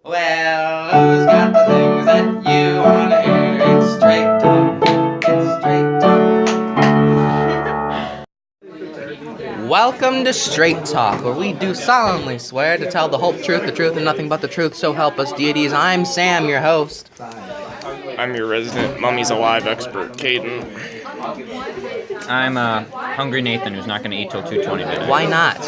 Well, who's got the things that you wanna hear? It's straight talk. It's straight talk. Welcome to Straight Talk, where we do solemnly swear to tell the whole truth, and nothing but the truth, so help us deities. I'm Sam, your host. I'm your resident Mummies Alive expert, Caden. I'm hungry Nathan, who's not going to eat till 2:20 today. Why not?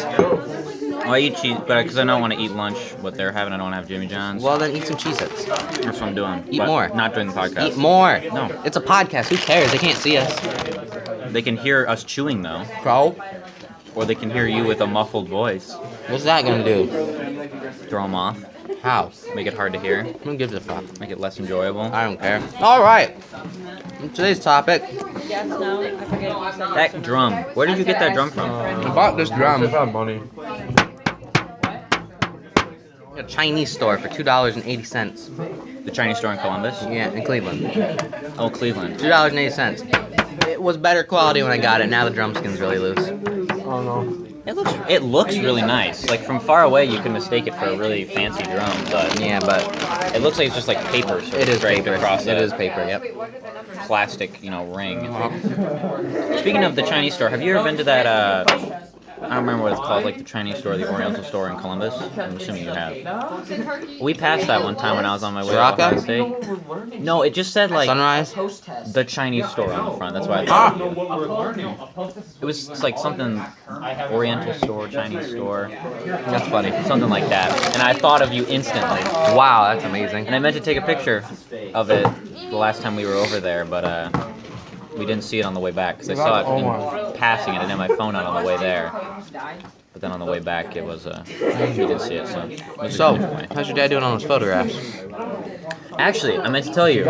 Well, I eat cheese, but because I don't want to eat lunch, what they're having, I don't have Jimmy John's. Well, then eat some Cheez-Its. That's what I'm doing. Eat but more. Not during the podcast. Eat more. No. It's a podcast. Who cares? They can't see us. They can hear us chewing, though. Bro, Or they can hear you with a muffled voice. what's that gonna do? Throw them off. How? Make it hard to hear. Who gives a fuck? Make it less enjoyable. I don't care. All right. Today's topic. Yes, no, I forget what you said. That drum. Where did you get that drum from? I bought this drum money. at a Chinese store for $2.80. The Chinese store in Columbus? Yeah, in Cleveland. Oh, Cleveland. $2.80. It was better quality when I got it. Now the drum skin's really loose. Oh no. It looks really nice. Like, from far away, you can mistake it for a really fancy drum, but Yeah, but it looks like it's just like paper. So it is draped paper. across It a is paper. Yep. plastic, ring. Speaking of the Chinese store, have you ever been to that, I don't remember what it's called, like the Chinese store, the Oriental store in Columbus? I'm assuming you have. We passed that one time when I was on my way to Soraka? Ohio State. No, it just said, like, Sunrise. the Chinese store on the front. That's why I thought of you. It was like something, Oriental store, Chinese store, That's funny. something like that. And I thought of you instantly. Wow, that's amazing. And I meant to take a picture of it the last time we were over there, but we didn't see it on the way back because I saw it in passing and I had my phone out on the way there. But then on the way back, it was we didn't see it. So, how's your dad doing on his photographs? Actually, I meant to tell you,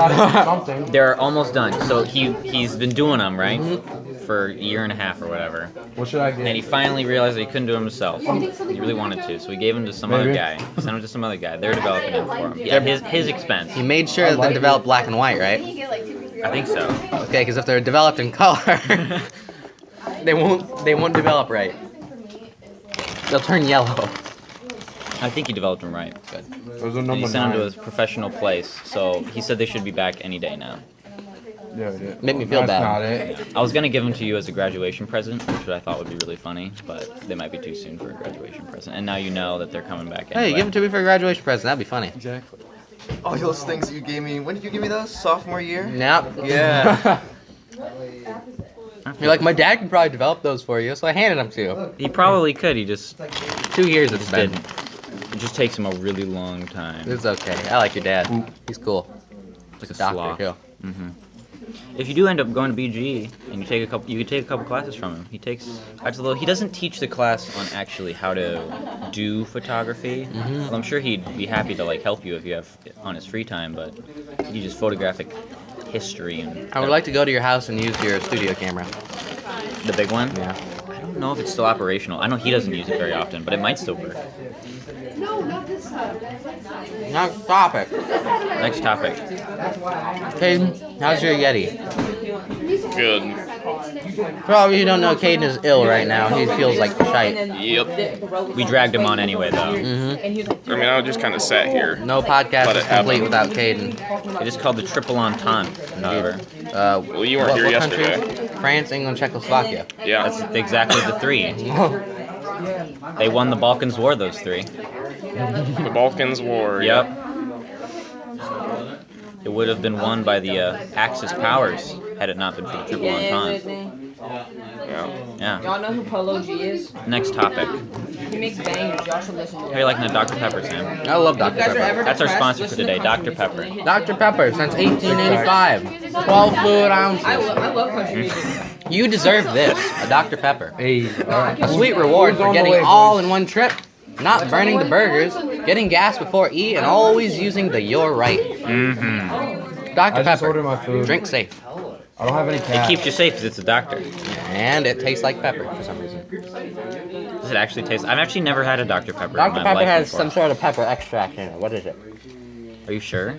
they're almost done. So he's been doing them right for a year and a half or whatever, What should I and he get? finally realized that he couldn't do them himself. He really wanted to, so he gave them to some other Maybe. guy. Sent them to some other guy. They're developing them for him. Yeah, his expense. He made sure that they developed black and white, right? I think so. Okay, because if they're developed in color, they won't develop right. They'll turn yellow. I think he developed them right. There's a And number he sent them to 9. his professional place, so he said they should be back any day now. Yeah, yeah. Make me feel That's bad. not it. I was gonna give them to you as a graduation present, which I thought would be really funny, but they might be too soon for a graduation present. And now you know that they're coming back anyway. Hey, give them to me for a graduation present. That'd be funny. Exactly. Oh, those things that you gave me. When did you give me those? Sophomore year? Yep. Yeah. You're like, my dad can probably develop those for you, so I handed them to you. He probably could. He just 2 years it's been. didn't. It just takes him a really long time. It's okay. I like your dad. He's cool. Like a Doctor sloth. too. If you do end up going to BG and you could take a couple classes from him. He doesn't teach the class on actually how to do photography. Well, I'm sure he'd be happy to help you if you have on his free time, but he teaches photographic history and I would like to go to your house and use your studio camera. the big one. Yeah. I don't know if it's still operational. I know he doesn't use it very often, but it might still work. Next topic. Next topic. Caden, how's your Yeti? Good. Probably you don't know Caden is ill right now. He feels like shite. Yep. We dragged him on anyway, though. Mm-hmm. I mean, I just kind of sat here. No podcast Let is it happen. complete without Caden. It is called the triple entente, however. Well, you weren't here yesterday. Countries? France, England, Czechoslovakia. Yeah. That's exactly the three. They won the Balkans War, those three. The Balkans War. Yep. It would have been won by the Axis powers had it not been for the triple entente. Yeah. Yeah. Y'all know who Polo G is? Next topic. He makes bangers. Y'all should listen to How him. you liking the Dr. Pepper, Sam? I love Dr. You guys are Pepper. ever That's our depressed, sponsor for listen to today, country Dr. music. Pepper. Dr. Pepper since 1885. 12 fluid ounces. I love country music. You deserve this, a Dr. Pepper. Hey, alright. A sweet reward Who's for on the getting way, all boys? in one trip, not burning the burgers, getting gas before eat, and always using the You're Right. Mm-hmm. Dr. I just ordered Pepper. my food. Drink safe. I don't have any It cash. keeps you safe because it's a doctor. And it tastes like pepper for some reason. Does it actually taste? I've actually never had a Dr. Pepper in Dr. my Pepper life has before. some sort of pepper extract in it. What is it? Are you sure?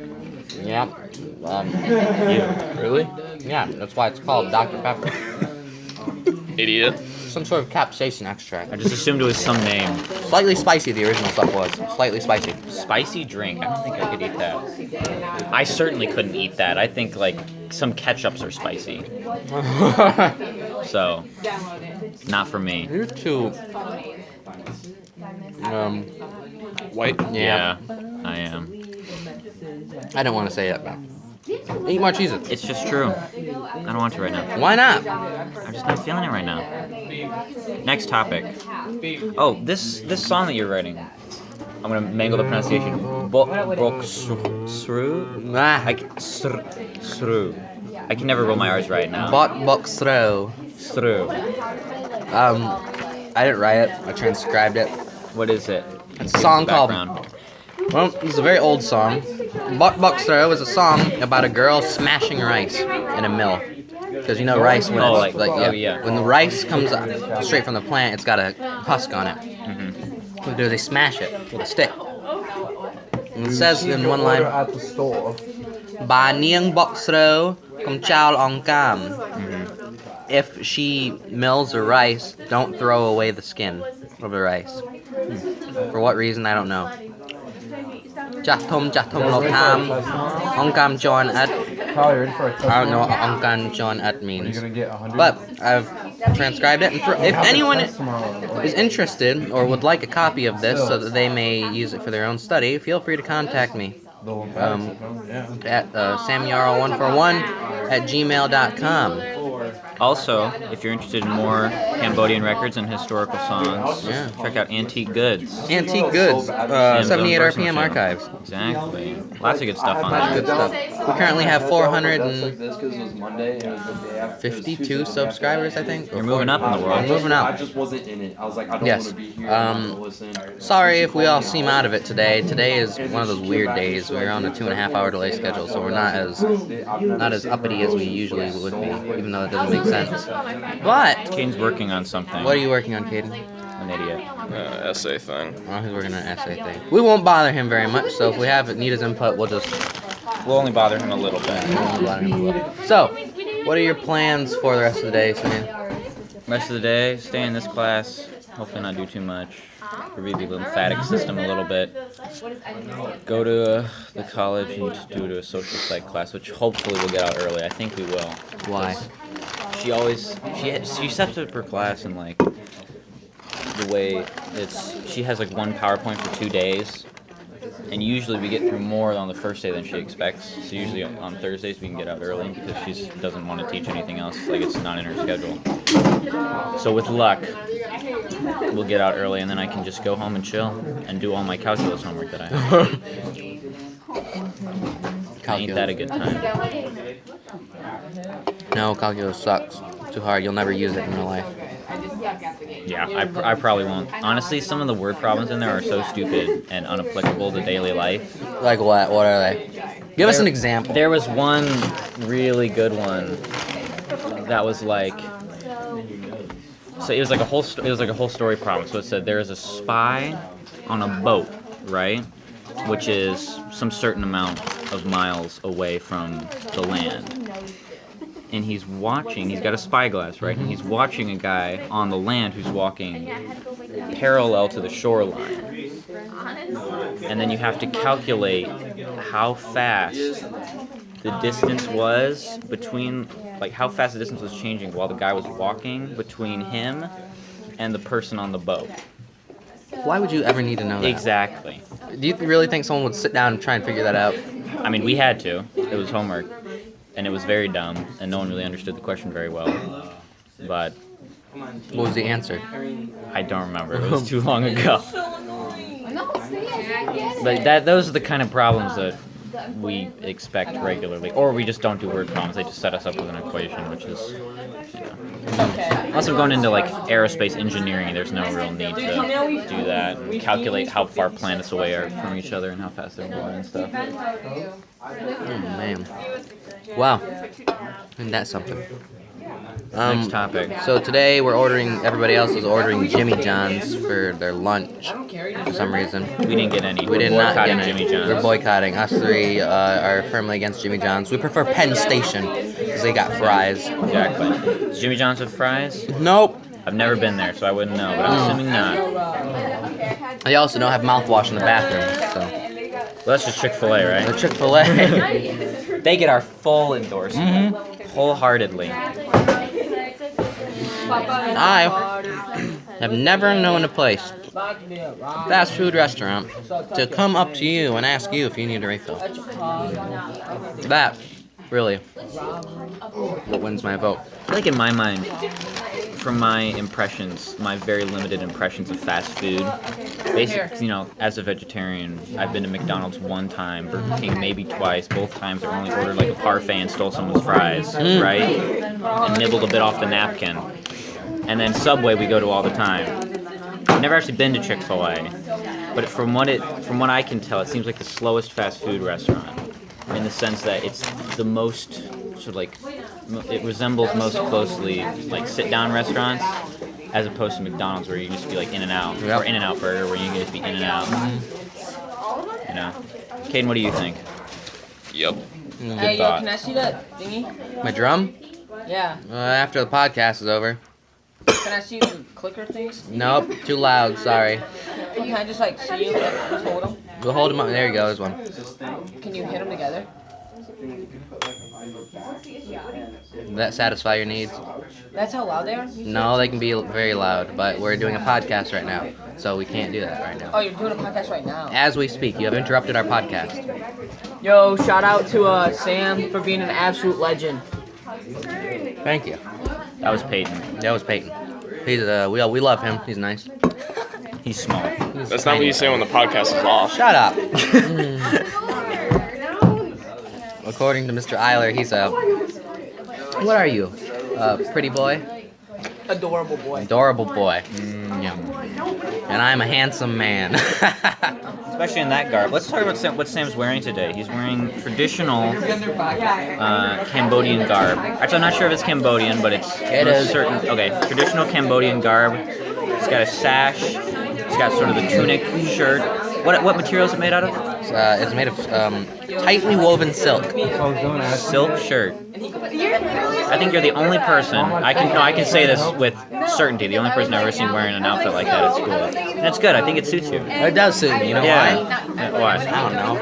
Yeah. Yeah. Really? Yeah, that's why it's called Dr. Pepper. Idiot. some sort of capsaicin extract. I just assumed it was some name. Slightly spicy, the original stuff was. Slightly spicy. Spicy drink. I don't think I could eat that. I certainly couldn't eat that. I think like some ketchups are spicy. So, not for me. You're too. White. Yeah. I am. I don't want to say it, but. Eat more Cheez-Its. It's just true. I don't want to right now. Why not? I'm just not feeling it right now. Next topic. Oh, this song that you're writing. I'm gonna mangle the pronunciation. Boksru? Nah. Sru. I can never roll my R's right now. Boksro. Sru. I didn't write it. I transcribed it. What is it? It's a song called. Background. Well, it's a very old song. Boksro is a song about a girl smashing rice in a mill. Because you know rice when Oh, it's yeah. when the rice comes up straight from the plant, it's got a husk on it. What they do is they smash it with a stick. And it says in one line, At the store. "Ba niang boksro kum chao ong kam." If she mills the rice, don't throw away the skin of the rice. For what reason, I don't know. Chatum lo tam ong kam jon at. Kyle, you ready for a test? I don't know what ong kam jon at Are you means. gonna get 100? But I've transcribed it. And if anyone Tomorrow. is interested or would like a copy of this so that they may use it for their own study, feel free to contact me at samyaro141@gmail.com. Also, if you're interested in more Cambodian records and historical songs, Yeah. check out Antique Goods. Antique Goods, Sam 78 Dillon RPM Personal archives. Exactly. Lots of good stuff on Good there. stuff. We currently have 452 subscribers, I think. You're moving up in the world. We're moving I up. just wasn't in it. I was like, I don't Yes. want to be here. I don't wanna listen. Sorry if we all seem out of it today. Today is one of those weird days. We're on a 2.5-hour delay schedule, so we're not as uppity as we usually would be, even though it doesn't make sense. But Caden's working on something. what are you working on, Caden? An idiot. Essay thing. Oh, he's working on an essay thing. We won't bother him very much, so if we need his input, we'll just We'll only bother him a little bit. bother him a little. So, what are your plans for the rest of the day, Sam? Rest of the day, stay in this class. Hopefully not do too much. Review the lymphatic system a little bit. Go to the college and do to a social psych class, which hopefully we'll get out early. I think we will. Why? She sets up her class and like the way she has like one PowerPoint for 2 days, and usually we get through more on the first day than she expects. So usually on Thursdays we can get out early because she doesn't want to teach anything else. Like it's not in her schedule. So with luck, we'll get out early, and then I can just go home and chill and do all my calculus homework that I have. Ain't that a good time? No, calculus sucks. Too hard. You'll never use it in real life. Yeah, I probably won't. Honestly, some of the word problems in there are so stupid and unapplicable to daily life. Like what? What are they? Give us an example. There was one really good one that was like, so it was like a whole story problem. So it said there is a spy on a boat, right, which is some certain amount of miles away from the land. And he's got a spyglass, right? And he's watching a guy on the land who's walking parallel to the shoreline. And then you have to calculate how fast the distance was between, like how fast the distance was changing while the guy was walking between him and the person on the boat. Why would you ever need to know that? Exactly. Do you really think someone would sit down and try and figure that out? I mean, we had to. It was homework. And it was very dumb, and no one really understood the question very well. But What was the answer? I don't remember. It was too long ago. But those are the kind of problems that we expect regularly. Or we just don't do word problems. They just set us up with an equation, which is, unless I'm going into like aerospace engineering, there's no real need to do that and calculate how far planets away are from each other and how fast they're moving and stuff. Oh man. Wow. Isn't that something? Next topic. So today everybody else is ordering Jimmy John's for their lunch for some reason. We didn't get any. We did not get boycotting any. Jimmy John's. We're boycotting. Us three are firmly against Jimmy John's. We prefer Penn Station because they got fries. Exactly. Does Jimmy John's have fries? Nope. I've never been there, so I wouldn't know, but I'm assuming not. They also don't have mouthwash in the bathroom, so. Well, that's just Chick-fil-A, The right? Chick-fil-A. They get our full endorsement, wholeheartedly. I have never known a place, fast food restaurant, to come up to you and ask you if you need a refill. That, really, what wins my vote. I feel like in my mind, from my impressions, my very limited impressions of fast food, basically, you know, as a vegetarian, I've been to McDonald's one time, Burger King maybe twice. Both times I only ordered like a parfait and stole someone's fries, right? And nibbled a bit off the napkin. And then Subway we go to all the time. I've never actually been to Chick-fil-A, but from what I can tell, it seems like the slowest fast food restaurant, in the sense that it's the most sort of like it resembles most closely like sit-down restaurants, as opposed to McDonald's where you can just be like In-N-Out or In-N-Out Burger where you can just be In-N-Out. You know, Caden, what do you think? Yep. Hey, yo, thought. can I see that thingy? My drum? Yeah. After the podcast is over. Can I see the clicker things? Nope, too loud, sorry. Can I just like see you? Like, just hold them? We'll hold him up. There you go, there's one. Can you hit them together? Does that satisfy your needs? That's how loud they are? You No, they can be very loud, but we're doing a podcast right now, so we can't do that right said? now. Oh, you're doing a podcast right now. As we speak, you have interrupted our podcast. Yo, shout out to Sam for being an absolute legend. Thank you. That was Peyton. That was Peyton. He's we love him. He's nice. He's small. That's not what you say when the podcast is off. Shut up. According to Mr. Eiler, he's a. What are you? Pretty boy? Adorable boy. Adorable boy. Yeah. And I'm a handsome man. Especially in that garb. Let's talk about what Sam's wearing today. He's wearing traditional Cambodian garb. Actually, I'm not sure if it's Cambodian, but it's It is. certain. Okay, traditional Cambodian garb. He's got a sash. He's got sort of the tunic shirt. What material is it made out of? It's made of tightly woven silk. Silk shirt. I think you're the only person I can say this with certainty. The only person I've ever seen wearing an outfit like that at school. And that's good. I think it suits you. It does suit me. You know Yeah. why? Why? I don't know.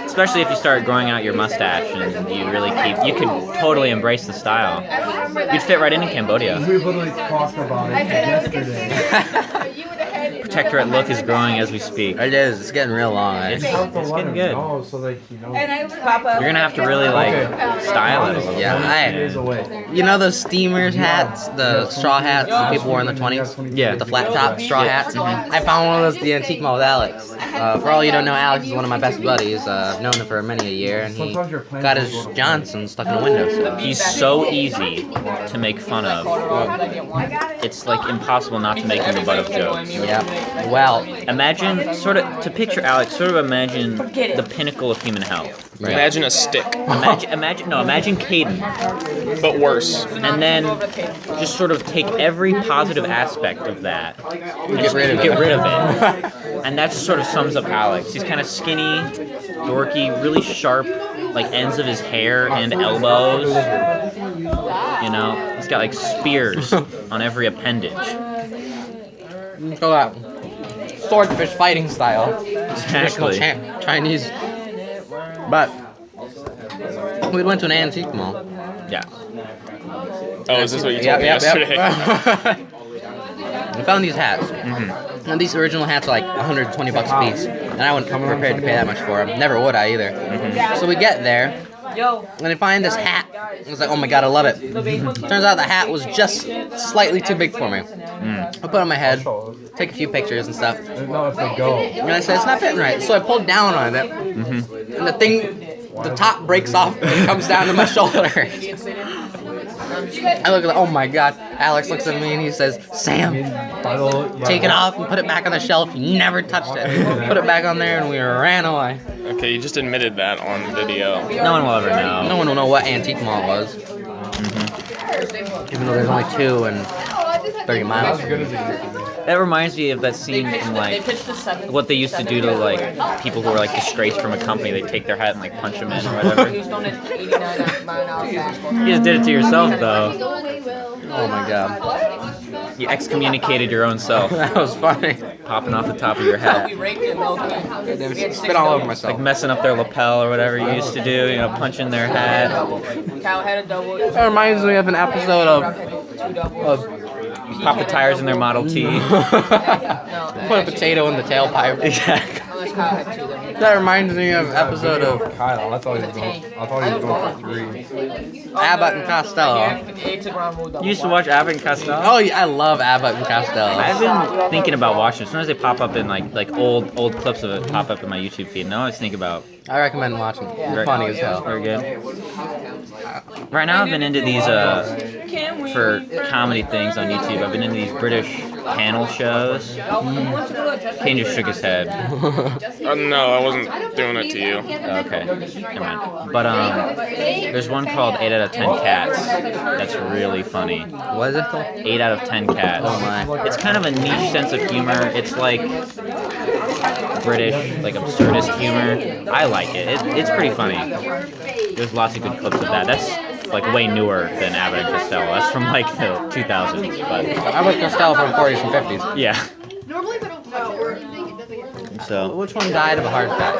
Especially if you start growing out your mustache and you really you could totally embrace the style. You'd fit right into Cambodia. We literally talked about it yesterday. Protectorate look is growing as we speak. It is. It's getting real long. It's Getting getting good. so like, you know, Papa. You're gonna have to really like style it a little. Yeah, it is I, away. you know those steamers hats, the straw hats that people wore in the 20s? Yeah. With the flat top straw hats? I found one of those at the Antique Mall with Alex. For all you don't know, Alex is one of my best buddies. I've known him for many a year, and he got his Johnson stuck in a windowsill. He's so easy to make fun of. It's like impossible not to make him the butt of jokes. Yeah. Well, Imagine, sort of, to picture Alex, sort of imagine the pinnacle of human health. Right? Imagine a stick, Imagine Caden, but worse. and then just sort of take every positive aspect of that and Get rid of get it. rid of it. And that sort of sums up Alex. He's kind of skinny, dorky, really sharp, like ends of his hair and elbows. You know, he's got like spears on every appendage. so that swordfish fighting style. Traditional Exactly. Chinese. But we went to an antique mall. Yeah. Oh, is this what you told me yesterday? We found these hats. And these original hats are like 120 bucks a piece. And I wasn't prepared to pay that much for them. Never would I either. So we get there, Yo. and I find this hat. I was like, oh my god, I love it. Turns out the hat was just slightly too big for me. I put it on my head, take a few pictures and stuff. No, it's a go. And I said, it's not fitting right. So I pulled down on it. And the thing, the top breaks off and comes down to my shoulder. I look at oh my god. Alex looks at me and he says, Sam, take it off and put it back on the shelf. You never touched it. Put it back on there and we ran away. Okay, you just admitted that on video. No one will ever know. No one will know what antique mall it was. Even though there's only 2 and 30 miles. As good as it used to be. That reminds me of that scene They from like pitched the seventh. what they used to do to like people who are like disgraced from a company. They take their hat and like punch them in or whatever. He was throwing an 89-mile fastball. You just did it to yourself though. Oh my god. You excommunicated your own self, That was funny. popping off the top of your hat. We raked it, Milky. Spit all over myself. Like messing up their lapel or whatever you used to do, you know, punching their hat. Cal had a double. That reminds me of an episode of Two doubles. Pop the tires in their Model T. No, Put a potato in the tailpipe. Exactly. unless Kyle had two. Then. That reminds me of episode of Kyle, I thought he was going for 3. Abbott and Costello. You used to watch Abbott and Costello? Oh, yeah, I love Abbott and Costello. I've been thinking about watching it. Sometimes they pop up in like old clips of it pop up in my YouTube feed. And I always think about I recommend watching it. It's funny as hell. very good. Right now I've been into these for comedy things on YouTube. I've been into these British panel shows. Kane just shook his head. No, I wasn't doing it to you. Okay, never mind. But there's one called 8 out of 10 Cats. That's really funny. What is it called? 8 out of 10 Cats. Oh my. It's kind of a niche sense of humor. It's like British, like absurdist humor. I like it. It's pretty funny. There's lots of good clips of that. That's like way newer than Abbott and Costello. That's from like the 2000s. But Abbott and Costello from 40s and 50s. yeah. Normally, if I don't touch it, So Which one died of a heart attack?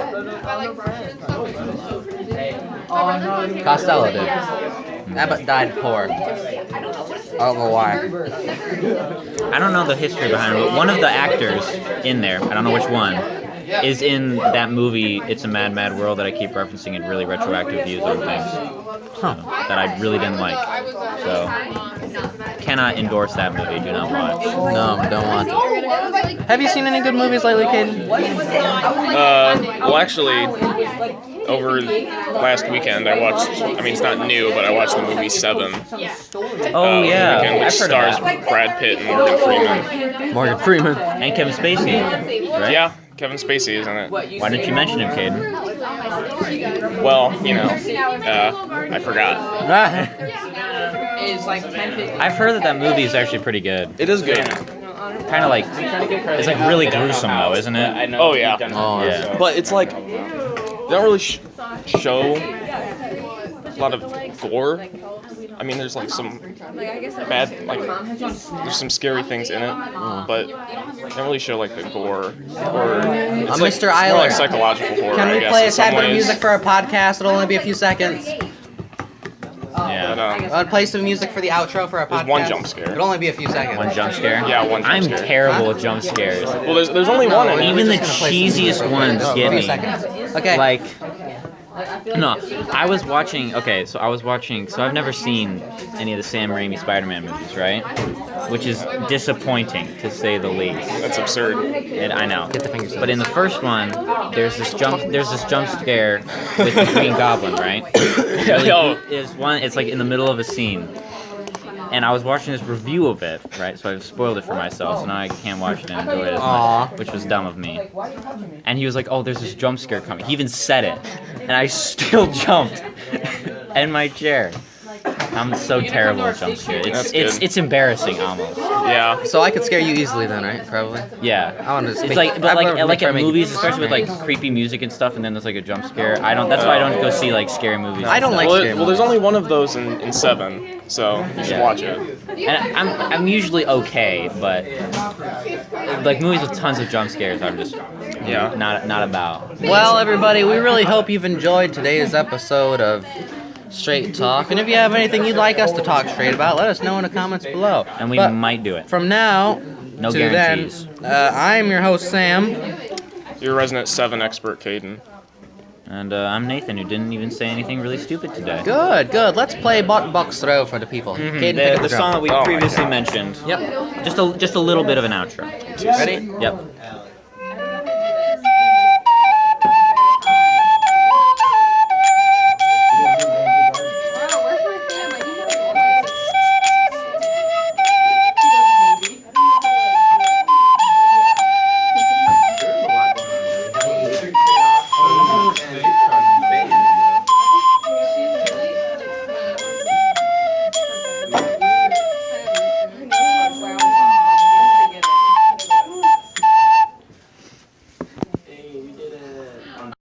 Costello did. Abbott died poor. I don't know why. I don't know the history behind it, but one of the actors in there, I don't know which one, is in that movie It's a Mad, Mad World that I keep referencing in really retroactive views on things. That I really didn't like. So cannot endorse that movie. Do not watch. No, don't watch it. Have you seen any good movies lately, Caden? Well, actually, over last weekend I watched. I mean, it's not new, but I watched the movie Seven. Oh yeah, Weekend, which I've heard stars of that. Brad Pitt and Morgan Freeman. Morgan Freeman. And Kevin Spacey, right? Yeah, Kevin Spacey is in it. Why didn't you mention him, Caden? Well, you know, I forgot. Is like 10. I've heard that movie is actually pretty good. It is good. Kind of like it's like really gruesome though, isn't it? Oh yeah. Oh, Yeah. But it's like they don't really show a lot of gore. I mean, there's like some bad, like there's some scary things in it, but they don't really show like the gore or it's like, Mr. it's more Eiler, like psychological horror. Can I we guess, play a in some tad bit of ways. music for our podcast? It'll only be a few seconds. But, Yeah. Play some music for the outro for our podcast. There's one jump scare. It'll only be a few seconds. One jump scare? Yeah, one jump I'm scare. terrible with jump scares. Well, there's only one. In it. Even the just gonna play some cheesiest music. ones A get few me. seconds. Okay. Like, no, I was watching, so I've never seen any of the Sam Raimi Spider-Man movies, right? Which is disappointing, to say the least. That's absurd. I know. Get the fingers But in the first one, there's this jump scare with the Green Goblin, right? It's like in the middle of a scene. And I was watching this review of it, right? So I've spoiled it for myself, so now I can't watch it and enjoy it as Aw. much, which was dumb of me. And he was like, "Oh, there's this jump scare coming." He even said it, and I still jumped in my chair. I'm so terrible at jump scares. That's good. It's embarrassing almost. Yeah. So I could scare you easily then, right? Probably. Yeah. I want to. It's like, but like at movies, especially with like creepy music and stuff, and then there's like a jump scare. That's why I don't go see like scary movies. I don't and like stuff. scary Well, there's only one of those in Seven, so you should Yeah. watch it. And I'm usually okay, but like movies with tons of jump scares, I'm just Yeah. not about. Well, everybody, we really hope you've enjoyed today's episode of Straight Talk. And if you have anything you'd like us to talk straight about, let us know in the comments below. And we But might do it. from now No to guarantees. then, I'm your host, Sam. Your resident Seven expert, Caden. And I'm Nathan, who didn't even say anything really stupid today. Good, good. Let's play Bot Box Throw for the people. Caden, pick up The drum. song that we Oh my previously God. mentioned. Yep. Just a little bit of an outro. Ready? Yep.